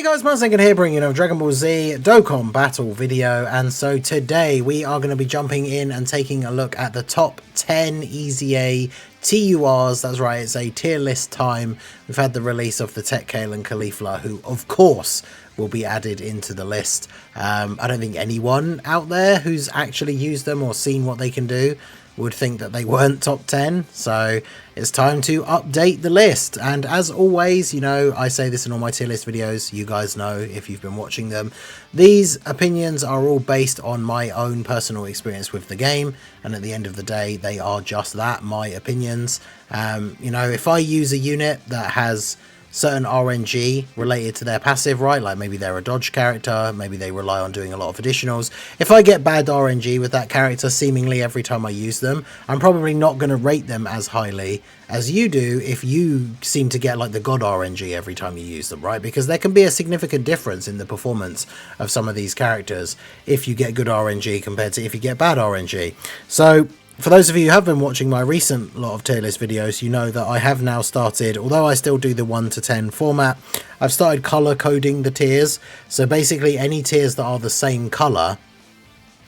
Hey guys, Mansengan here bringing you a Dragon Ball Z Dokkan battle video, and so today we are going to be jumping in and taking a look at the top 10 EZA TURs. That's right, it's a tier list time. We've had the release of the TEQ Kale and Caulifla, who of course will be added into the list. I don't think anyone out there who's actually used them or seen what they can do would think that they weren't top 10, so it's time to update the list. And as always, you know, I say this in all my tier list videos, you guys know if you've been watching them, these opinions are all based on my own personal experience with the game, and at the end of the day they are just that, my opinions. You know, if I use a unit that has certain RNG related to their passive, right, like maybe they're a dodge character, maybe they rely on doing a lot of additionals, if I get bad RNG with that character seemingly every time I use them, I'm probably not going to rate them as highly as you do if you seem to get like the god RNG every time you use them, right? Because there can be a significant difference in the performance of some of these characters if you get good RNG compared to if you get bad RNG. So for those of you who have been watching my recent lot of tier list videos, you know that I have now started, although I still do the 1 to 10 format, I've started color coding the tiers. So basically any tiers that are the same color,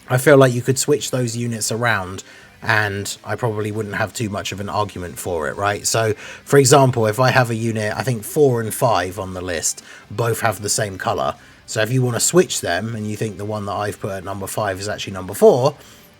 I feel like you could switch those units around and I probably wouldn't have too much of an argument for it, right? So for example, if I have a unit, I think 4 and 5 on the list both have the same color. So if you want to switch them and you think the one that I've put at number 5 is actually number 4,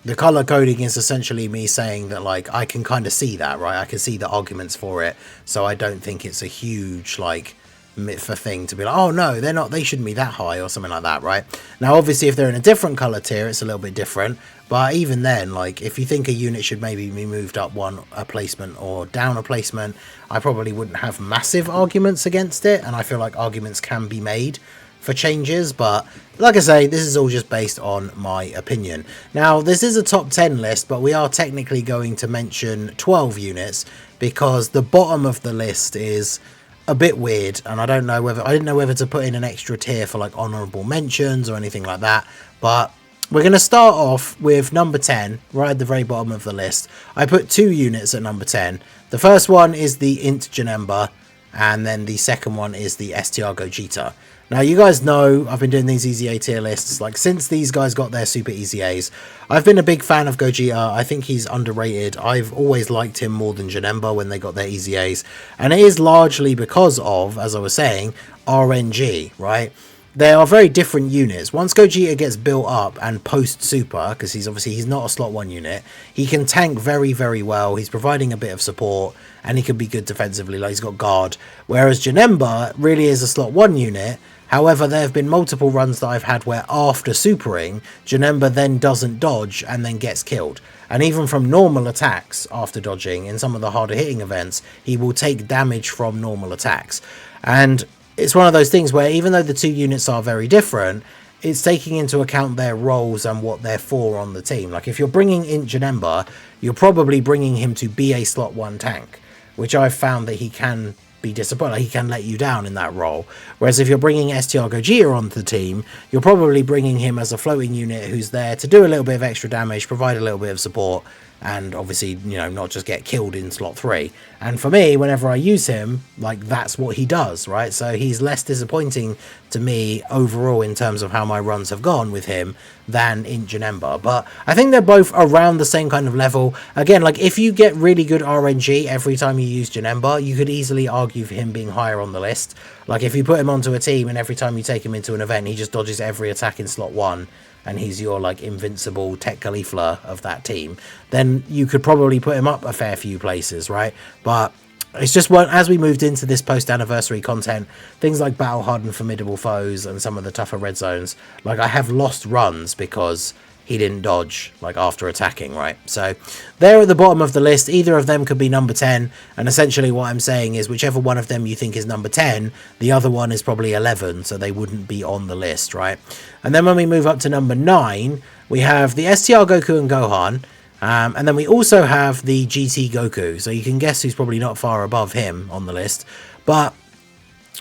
the color coding is essentially me saying that, like, I can kind of see that, right? I can see the arguments for it, so I don't think it's a huge, like, myth thing to be like, oh no, they're not, they shouldn't be that high or something like that, right? Now obviously if they're in a different color tier, it's a little bit different, but even then, like, if you think a unit should maybe be moved up a placement or down a placement, I probably wouldn't have massive arguments against it, and I feel like arguments can be made for changes, but like I say, this is all just based on my opinion. Now this is a top 10 list, but we are technically going to mention 12 units because the bottom of the list is a bit weird, and I didn't know whether to put in an extra tier for like honorable mentions or anything like that. But we're going to start off with number 10, right at the very bottom of the list. I put 2 units at number 10. The first one is the TEQ Janemba, and then the second one is the TEQ Gogeta. Now you guys know I've been doing these EZA tier lists like since these guys got their super EZAs. I've been a big fan of Gogeta. I think he's underrated. I've always liked him more than Janemba when they got their EZAs, and it is largely because of, as I was saying, RNG, right? They are very different units. Once Gogeta gets built up and post super, because he's not a slot 1 unit, he can tank very, very well. He's providing a bit of support and he can be good defensively, like he's got guard. Whereas Janemba really is a slot 1 unit. However, there have been multiple runs that I've had where after supering, Janemba then doesn't dodge and then gets killed. And even from normal attacks after dodging, in some of the harder hitting events, he will take damage from normal attacks. And it's one of those things where even though the 2 units are very different, it's taking into account their roles and what they're for on the team. Like if you're bringing in Janemba, you're probably bringing him to be a slot 1 tank, which I've found that he can be disappointing. Like he can let you down in that role. Whereas if you're bringing TEQ Gogeta onto the team, you're probably bringing him as a floating unit who's there to do a little bit of extra damage, provide a little bit of support, and obviously, you know, not just get killed in slot 3. And for me, whenever I use him, like, that's what he does, right? So he's less disappointing to me overall in terms of how my runs have gone with him than in Janemba. But I think they're both around the same kind of level. Again, like, if you get really good RNG every time you use Janemba, you could easily argue for him being higher on the list. Like, if you put him onto a team and every time you take him into an event, he just dodges every attack in slot 1, and he's your like invincible TEQ Caulifla of that team, then you could probably put him up a fair few places, right? But it's just as we moved into this post-anniversary content, things like battle hardened formidable foes and some of the tougher red zones, like I have lost runs because he didn't dodge like after attacking, right? So they're at the bottom of the list. Either of them could be number 10, and essentially what I'm saying is whichever one of them you think is number 10, the other one is probably 11, so they wouldn't be on the list, right? And then when we move up to number 9, we have the STR Goku and Gohan, and then we also have the GT Goku, so you can guess who's probably not far above him on the list. But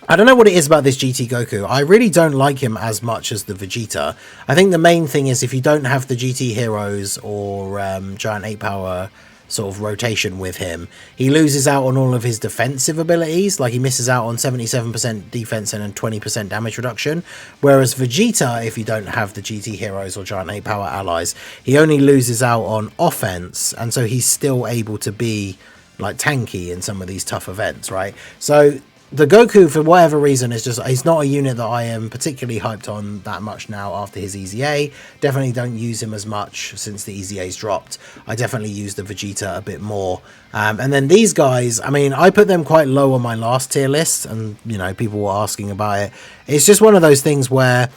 I don't know what it is about this GT Goku. I really don't like him as much as the Vegeta. I think the main thing is if you don't have the GT Heroes or Giant 8 Power sort of rotation with him. He loses out on all of his defensive abilities, like he misses out on 77% defense and 20% damage reduction, whereas Vegeta, if you don't have the GT heroes or giant 8 power allies, he only loses out on offense, and so he's still able to be like tanky in some of these tough events, right? So the Goku, for whatever reason, is just, he's not a unit that I am particularly hyped on that much now after his EZA. Definitely don't use him as much since the EZA's dropped. I definitely use the Vegeta a bit more. And then these guys, I mean, I put them quite low on my last tier list, and, you know, people were asking about it. It's just one of those things where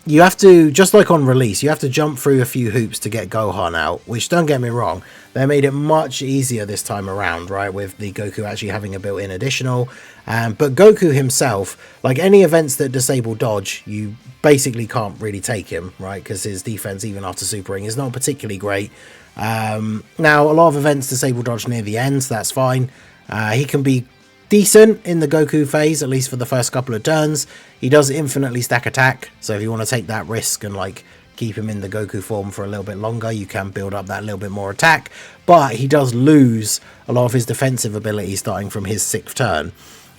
you have to, just like on release, you have to jump through a few hoops to get Gohan out, which, don't get me wrong, they made it much easier this time around, right, with the Goku actually having a built-in additional. But Goku himself, like any events that disable dodge, you basically can't really take him, right, because his defense, even after supering, is not particularly great. Now, a lot of events disable dodge near the end, so that's fine. He can be decent in the Goku phase, at least for the first couple of turns. He does infinitely stack attack, so if you want to take that risk and like keep him in the Goku form for a little bit longer, you can build up that little bit more attack, but he does lose a lot of his defensive ability starting from his 6th turn.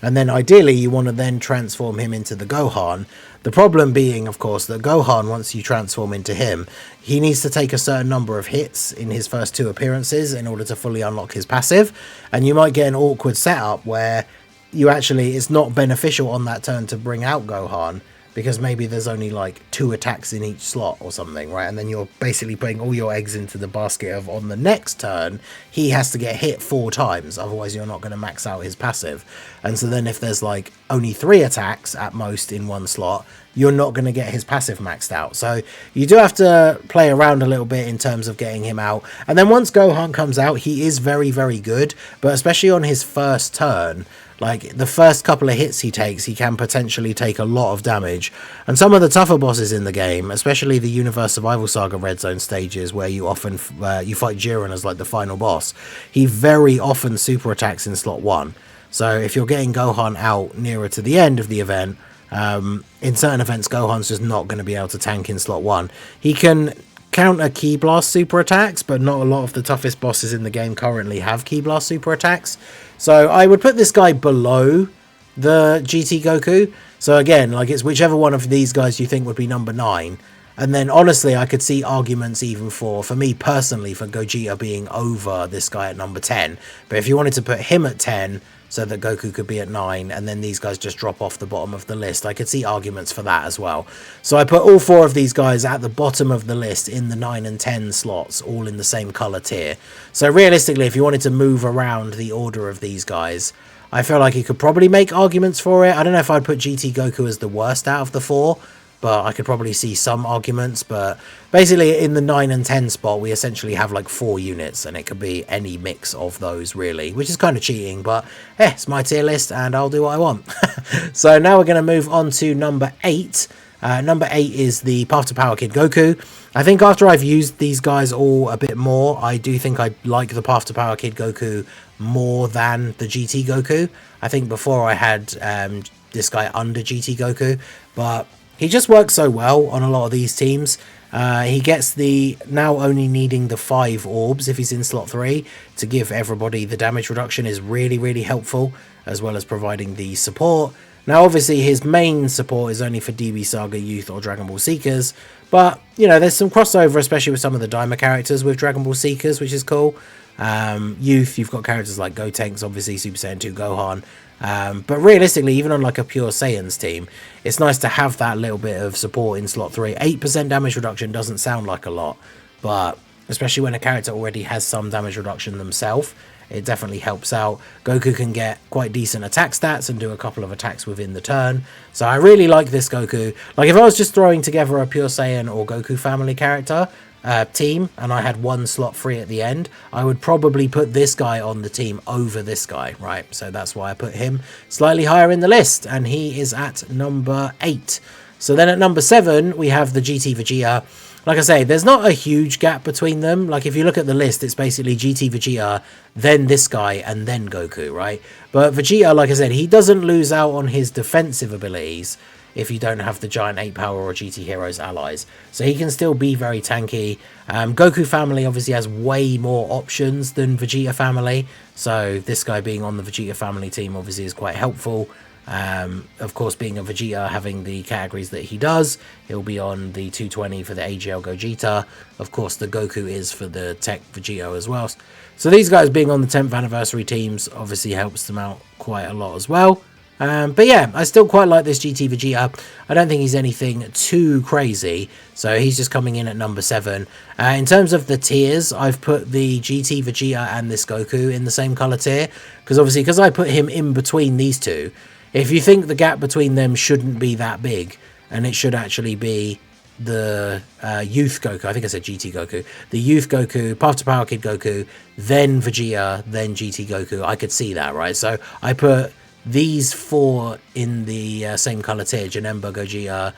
And then ideally you want to then transform him into the Gohan. The problem being, of course, that Gohan, once you transform into him, he needs to take a certain number of hits in his first 2 appearances in order to fully unlock his passive. And you might get an awkward setup where you actually, it's not beneficial on that turn to bring out Gohan, because maybe there's only like 2 attacks in each slot or something, right? And then you're basically putting all your eggs into the basket of, on the next turn, he has to get hit 4 times, otherwise you're not going to max out his passive. And so then if there's like only 3 attacks at most in one slot, you're not going to get his passive maxed out. So you do have to play around a little bit in terms of getting him out. And then once Gohan comes out, he is very, very good, but especially on his first turn, like the first couple of hits he takes, he can potentially take a lot of damage. And some of the tougher bosses in the game, especially the Universe Survival Saga Red Zone stages, where you often you fight Jiren as like the final boss, he very often super attacks in slot 1. So if you're getting Gohan out nearer to the end of the event, in certain events Gohan's just not going to be able to tank in slot 1. He can counter Ki Blast super attacks, but not a lot of the toughest bosses in the game currently have Ki Blast super attacks. So I would put this guy below the GT Goku. So again, like it's whichever one of these guys you think would be number 9. And then honestly, I could see arguments even for me personally, for Gogeta being over this guy at number 10. But if you wanted to put him at 10 so that Goku could be at 9, and then these guys just drop off the bottom of the list, I could see arguments for that as well. So I put all 4 of these guys at the bottom of the list in the 9 and 10 slots, all in the same color tier. So realistically, if you wanted to move around the order of these guys, I feel like you could probably make arguments for it. I don't know if I'd put GT Goku as the worst out of the 4, but I could probably see some arguments. But basically in the 9 and 10 spot, we essentially have like 4 units, and it could be any mix of those really, which is kind of cheating, but it's my tier list and I'll do what I want. So now we're going to move on to number 8. Number 8 is the Path to Power Kid Goku. I think after I've used these guys all a bit more, I do think I like the Path to Power Kid Goku more than the GT Goku. I think before I had this guy under GT Goku, but he just works so well on a lot of these teams. He gets the now only needing the 5 orbs if he's in slot 3 to give everybody the damage reduction is really, really helpful, as well as providing the support. Now obviously his main support is only for DB Saga Youth or Dragon Ball Seekers, but you know, there's some crossover, especially with some of the Daima characters with Dragon Ball Seekers, which is cool. Youth, you've got characters like Gotenks, obviously Super Saiyan 2 Gohan. But realistically, even on like a pure Saiyans team, it's nice to have that little bit of support in slot 3. 8% damage reduction doesn't sound like a lot, but especially when a character already has some damage reduction themselves, it definitely helps out. Goku can get quite decent attack stats and do a couple of attacks within the turn. So I really like this Goku. Like if I was just throwing together a pure Saiyan or Goku family character team, and I had 1 slot free at the end, I would probably put this guy on the team over this guy, right? So that's why I put him slightly higher in the list, and he is at number 8. So then at number 7, we have the GT Vegeta. Like I say, there's not a huge gap between them. Like if you look at the list, it's basically GT Vegeta, then this guy, and then Goku, right? But Vegeta, like I said, he doesn't lose out on his defensive abilities. if you don't have the giant 8 power or GT Heroes allies. So he can still be very tanky. Goku family obviously has way more options than Vegeta family, so this guy being on the Vegeta family team obviously is quite helpful. Of course, being a Vegeta, having the categories that he does, he'll be on the 220 for the AGL Gogeta. Of course, the Goku is for the TEQ Vegeta as well. So these guys being on the 10th anniversary teams obviously helps them out quite a lot as well. But yeah, I still quite like this GT Vegeta. I don't think he's anything too crazy, so he's just coming in at number 7. In terms of the tiers, I've put the GT Vegeta and this Goku in the same colour tier, because I put him in between these two. If you think the gap between them shouldn't be that big, and it should actually be the youth Goku, I think I said GT Goku, the youth Goku, Path to Power Kid Goku, then Vegeta, then GT Goku, I could see that, right? So I put these 4 in the same colour tier, Janemba, Gogeta,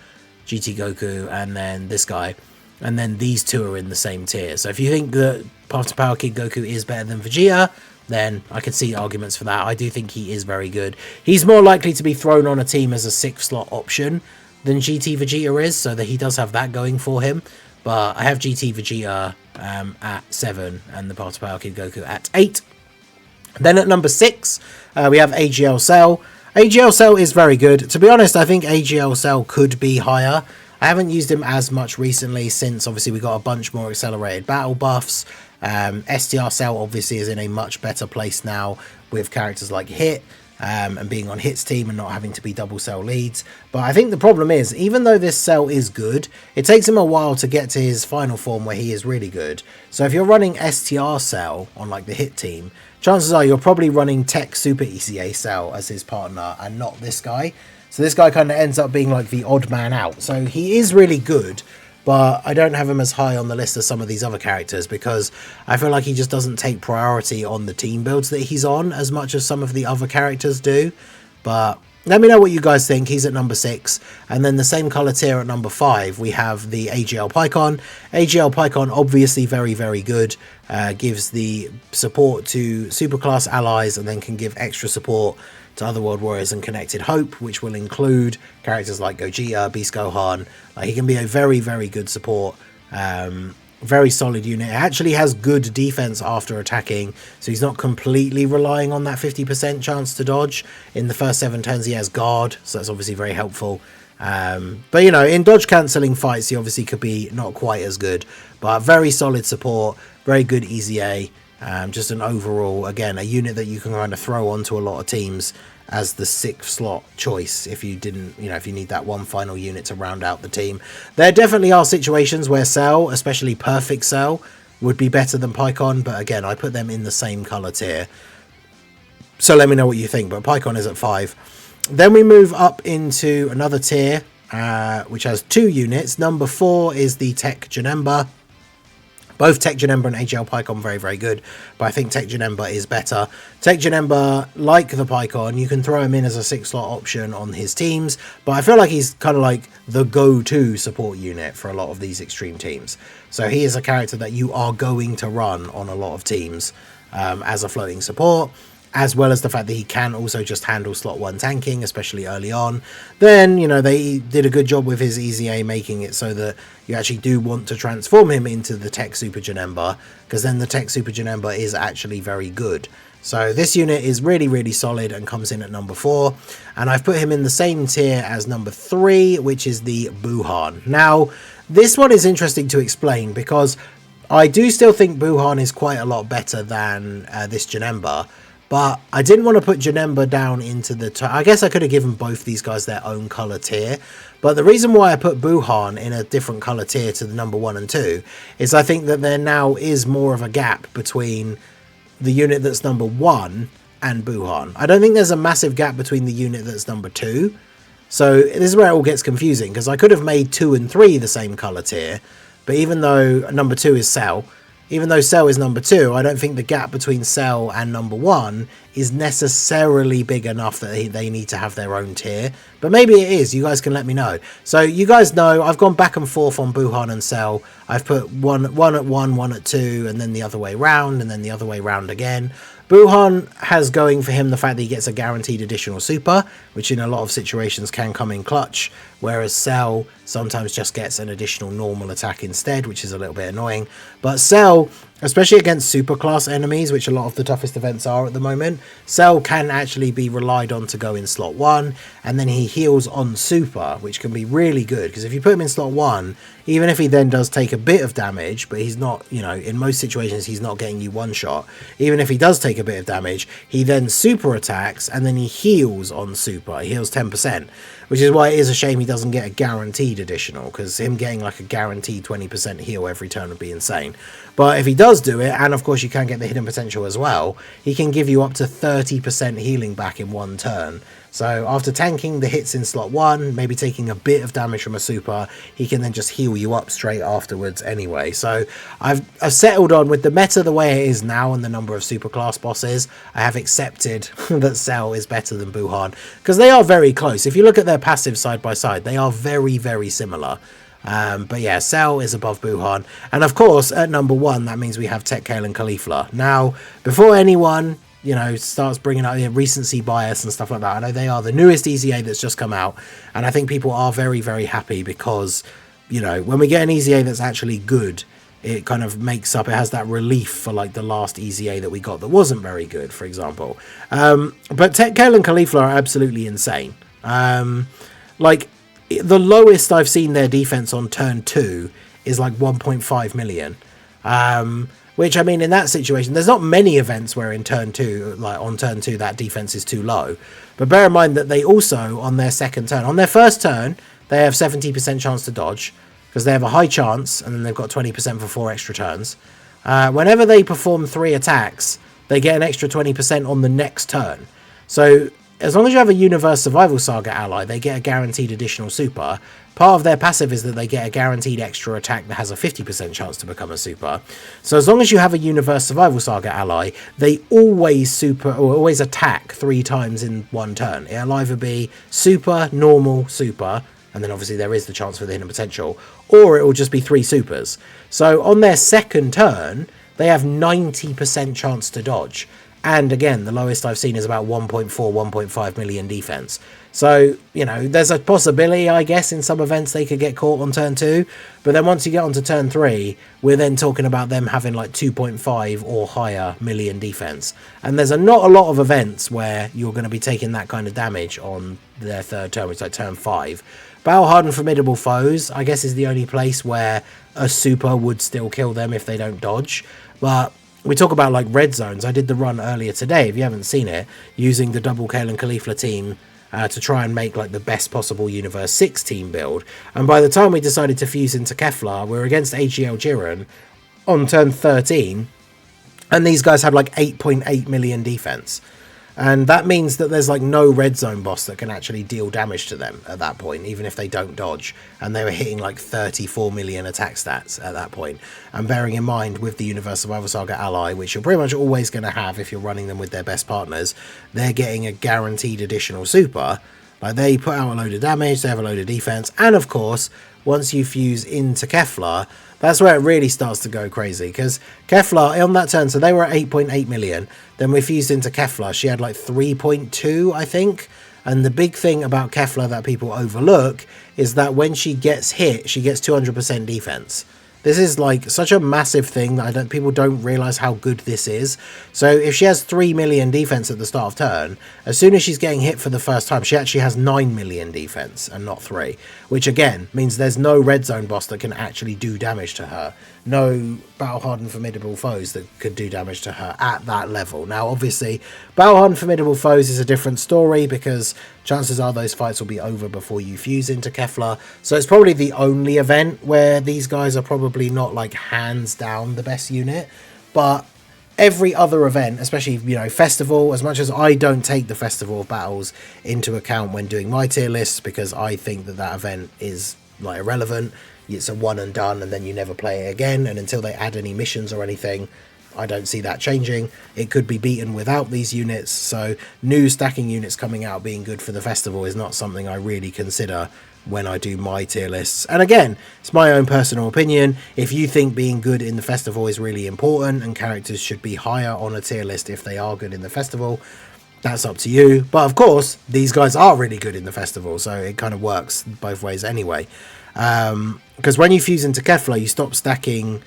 GT Goku, and then this guy, and then these 2 are in the same tier. So if you think that Path to Power Kid Goku is better than Vegeta, then I could see arguments for that. I do think he is very good. He's more likely to be thrown on a team as a 6th slot option than GT Vegeta is, so that he does have that going for him. But I have GT Vegeta at 7 and the Path to Power Kid Goku at 8. Then at number 6, we have AGL Cell. AGL Cell is very good. To be honest, I think AGL Cell could be higher. I haven't used him as much recently since obviously we got a bunch more accelerated battle buffs. STR Cell obviously is in a much better place now with characters like Hit and being on Hit's team and not having to be double Cell leads. But I think the problem is, even though this Cell is good, it takes him a while to get to his final form where he is really good. So if you're running STR Cell on like the Hit team, chances are you're probably running TEQ Super EZA Cell as his partner and not this guy. So this guy kind of ends up being like the odd man out. So he is really good, but I don't have him as high on the list as some of these other characters because I feel like he just doesn't take priority on the team builds that he's on as much as some of the other characters do. But let me know what you guys think. He's at number 6. And then the same colour tier at number 5, we have the AGL Paikuhan. AGL Paikuhan, obviously very, very good. Gives the support to superclass allies and then can give extra support to other World Warriors and Connected Hope, which will include characters like Gogeta, Beast Gohan. He can be a very, very good support. Very solid unit. It actually has good defense after attacking, so he's not completely relying on that 50% chance to dodge. In the first 7 turns he has guard, so that's obviously very helpful. But you know, in dodge cancelling fights he obviously could be not quite as good, but very solid support, very good EZA. Just an overall, again, a unit that you can kind of throw onto a lot of teams as the 6th slot choice if you didn't, you know, if you need that one final unit to round out the team. There definitely are situations where Cell, especially Perfect Cell, would be better than Paikuhan, but again, I put them in the same colour tier. So let me know what you think, but Paikuhan is at 5. Then we move up into another tier, which has 2 units. Number 4 is the TEQ Janemba. Both TEQ Janemba and AGL Paikuhan very, very good, but I think TEQ Janemba is better. TEQ Janemba, like the Paikuhan, you can throw him in as a 6 slot option on his teams, but I feel like he's kind of like the go-to support unit for a lot of these extreme teams. So he is a character that you are going to run on a lot of teams as a floating support, as well as the fact that he can also just handle slot 1 tanking, especially early on. Then, you know, they did a good job with his EZA making it so that you actually do want to transform him into the TEQ Super Janemba, because then the TEQ Super Janemba is actually very good. So this unit is really, really solid and comes in at number 4. And I've put him in the same tier as number 3, which is the Buuhan. Now, this one is interesting to explain because I do still think Buuhan is quite a lot better than this Janemba. But I didn't want to put Janemba down into the... I guess I could have given both these guys their own colour tier. But the reason why I put Buuhan in a different colour tier to the number 1 and 2 is I think that there now is more of a gap between the unit that's number 1 and Buuhan. I don't think there's a massive gap between the unit that's number 2. So this is where it all gets confusing, because I could have made 2 and 3 the same colour tier. But even though number 2 is Cell... Even though Cell is number 2, I don't think the gap between Cell and number 1 is necessarily big enough that they need to have their own tier. But maybe it is. You guys can let me know. So you guys know I've gone back and forth on Buuhan and Cell. I've put one at 1 at 2, and then the other way round, and then the other way round again. Buuhan has going for him the fact that he gets a guaranteed additional super, which in a lot of situations can come in clutch. whereas Cell sometimes just gets an additional normal attack instead, which is a little bit annoying. But Cell, especially against superclass enemies, which a lot of the toughest events are at the moment, Cell can actually be relied on to go in slot 1, and then he heals on super, which can be really good, because if you put him in slot 1, even if he then does take a bit of damage, but he's not, you know, in most situations he's not getting you one shot, even if he does take a bit of damage, he then super attacks, and then he heals on super, he heals 10%, which is why it is a shame he doesn't get a guaranteed additional, because him getting like a guaranteed 20% heal every turn would be insane. But if he does do it, and of course you can get the hidden potential as well, he can give you up to 30% healing back in one turn. So after tanking the hits in slot 1, maybe taking a bit of damage from a super, he can then just heal you up straight afterwards anyway. So I've settled on, with the meta the way it is now and the number of superclass bosses, I have accepted that Cell is better than Buhan, because they are very close. If you look at their passives side by side, they are very, very similar. But yeah, Cell is above Buhan, and of course at number 1 that means we have TEQ Kale and Caulifla. Now, before anyone, you know, starts bringing up recency bias and stuff like that, I know they are the newest EZA that's just come out, and I think people are very, very happy because, you know, when we get an EZA that's actually good, it kind of makes up, it has that relief for like the last EZA that we got that wasn't very good, for example. But TEQ Kale and Caulifla are absolutely insane. Like, the lowest I've seen their defense on turn 2 is like 1.5 million. Which, I mean, in that situation, there's not many events where in turn 2, like on turn 2, that defense is too low. But bear in mind that they also, on their second turn, on their first turn, they have 70% chance to dodge, because they have a high chance, and then they've got 20% for 4 extra turns. Whenever they perform 3 attacks, they get an extra 20% on the next turn. So as long as you have a Universe Survival Saga ally, they get a guaranteed additional super. Part of their passive is that they get a guaranteed extra attack that has a 50% chance to become a super. So as long as you have a Universe Survival Saga ally, they always super, or always attack 3 times in one turn. It'll either be super, normal, super, and then obviously there is the chance for the hidden potential, or it will just be 3 supers. So on their second turn, they have 90% chance to dodge. And again, the lowest I've seen is about 1.4, 1.5 million defense. So, you know, there's a possibility, I guess, in some events they could get caught on turn 2. But then once you get onto turn 3, we're then talking about them having like 2.5 or higher million defense. And there's not a lot of events where you're going to be taking that kind of damage on their third turn, which is like turn 5. Battle-hardened formidable foes, I guess, is the only place where a super would still kill them if they don't dodge. But we talk about like red zones. I did the run earlier today, if you haven't seen it, using the double Kale and Caulifla team to try and make like the best possible Universe 6 team build. And by the time we decided to fuse into Keflar, we were against AGL Jiren on turn 13, and these guys had like 8.8 million defense. And that means that there's like no red zone boss that can actually deal damage to them at that point, even if they don't dodge. And they were hitting like 34 million attack stats at that point. And bearing in mind, with the Universe Survival Saga ally, which you're pretty much always going to have if you're running them with their best partners, they're getting a guaranteed additional super. Like, they put out a load of damage, they have a load of defense, and of course, once you fuse into Keflar, that's where it really starts to go crazy, because Keflar, on that turn, so they were at 8.8 million, then we fused into Keflar, she had like 3.2, I think, and the big thing about Keflar that people overlook is that when she gets hit, she gets 200% defense. This is like such a massive thing that people don't realize how good this is. So if she has 3 million defense at the start of turn, as soon as she's getting hit for the first time, she actually has 9 million defense and not 3, which again means there's no red zone boss that can actually do damage to her. No battle-hardened formidable foes that could do damage to her at that level. Now, obviously, battle-hardened formidable foes is a different story, because chances are those fights will be over before you fuse into Keflar. So it's probably the only event where these guys are probably not like hands down the best unit. But every other event, especially, you know, Festival, as much as I don't take the Festival of Battles into account when doing my tier lists, because I think that that event is like irrelevant. It's a one and done, and then you never play it again, and until they add any missions or anything, I don't see that changing. It could be beaten without these units, so new stacking units coming out being good for the festival is not something I really consider when I do my tier lists. And again, it's my own personal opinion. If you think being good in the festival is really important and characters should be higher on a tier list if they are good in the festival, that's up to you. But of course, these guys are really good in the festival, so it kind of works both ways anyway. Because when you fuse into Kefla, you stop stacking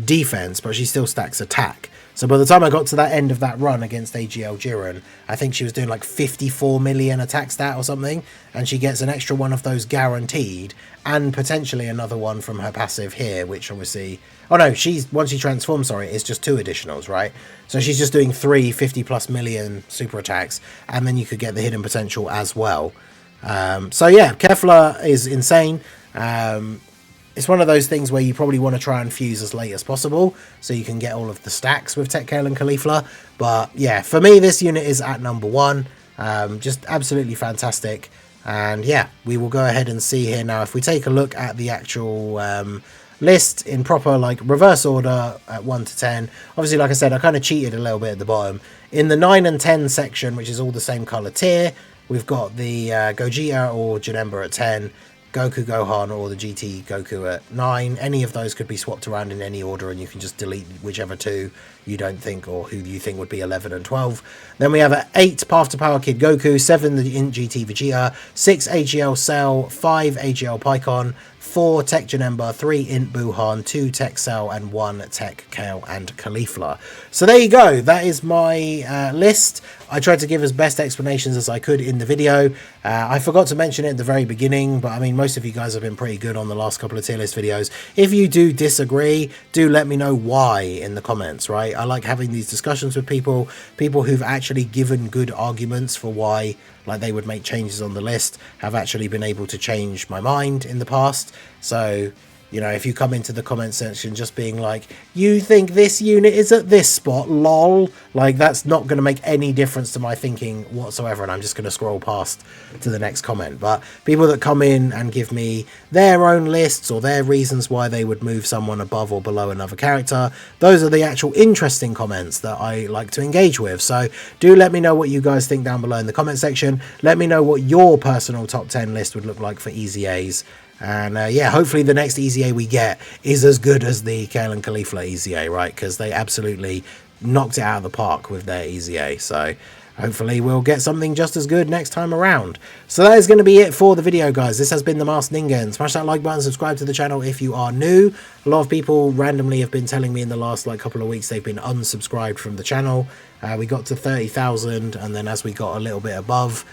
defense, but she still stacks attack. So by the time I got to that end of that run against AGL Jiren, I think she was doing like 54 million attack stat or something, and she gets an extra one of those guaranteed, and potentially another one from her passive here, which obviously... Oh no, once she transforms, sorry, it's just 2 additionals, right? So she's just doing 3 50+ million super attacks, and then you could get the hidden potential as well. So yeah, Kefla is insane. It's one of those things where you probably want to try and fuse as late as possible so you can get all of the stacks with TEQ Kale and Caulifla. But yeah, for me, this unit is at number 1. Just absolutely fantastic. And yeah, we will go ahead and see here now. If we take a look at the actual list in proper like reverse order at 1 to 10. Obviously, like I said, I kind of cheated a little bit at the bottom. In the 9 and 10 section, which is all the same color tier, we've got the Gogeta or Janemba at 10. Goku Gohan or the GT Goku at 9. Any of those could be swapped around in any order, and you can just delete whichever 2 you don't think or who you think would be 11 and 12. Then we have at 8 Path to Power Kid Goku, 7 the Int GT Vegeta, 6 AGL Cell, 5 AGL Paikuhan, 4 TEQ Janemba, 3 Int Buhan, 2 TEQ Cell, and 1 TEQ Kale and Caulifla. So there you go. That is my list. I tried to give as best explanations as I could in the video. I forgot to mention it at the very beginning, but I mean, most of you guys have been pretty good on the last couple of tier list videos. If you do disagree, do let me know why in the comments, right? I like having these discussions with people who've actually given good arguments for why like they would make changes on the list, have actually been able to change my mind in the past. So, you know, if you come into the comment section just being like, you think this unit is at this spot, lol, like that's not going to make any difference to my thinking whatsoever, and I'm just going to scroll past to the next comment. But people that come in and give me their own lists or their reasons why they would move someone above or below another character, those are the actual interesting comments that I like to engage with. So do let me know what you guys think down below in the comment section. Let me know what your personal top 10 list would look like for EZAs. And yeah, hopefully the next EZA we get is as good as the Kale and Caulifla EZA, right? Because they absolutely knocked it out of the park with their EZA. So hopefully we'll get something just as good next time around. So that is going to be it for the video, guys. This has been the Masked Ningen. Smash that like button, subscribe to the channel if you are new. A lot of people randomly have been telling me in the last like couple of weeks they've been unsubscribed from the channel. We got to 30,000, and then as we got a little bit above,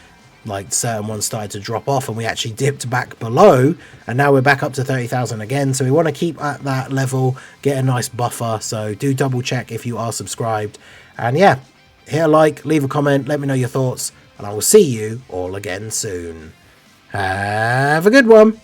like certain ones started to drop off, and we actually dipped back below, and now we're back up to 30,000 again. So we want to keep at that level, get a nice buffer. So do double check if you are subscribed, and yeah, hit a like, leave a comment, let me know your thoughts, and I will see you all again soon. Have a good one.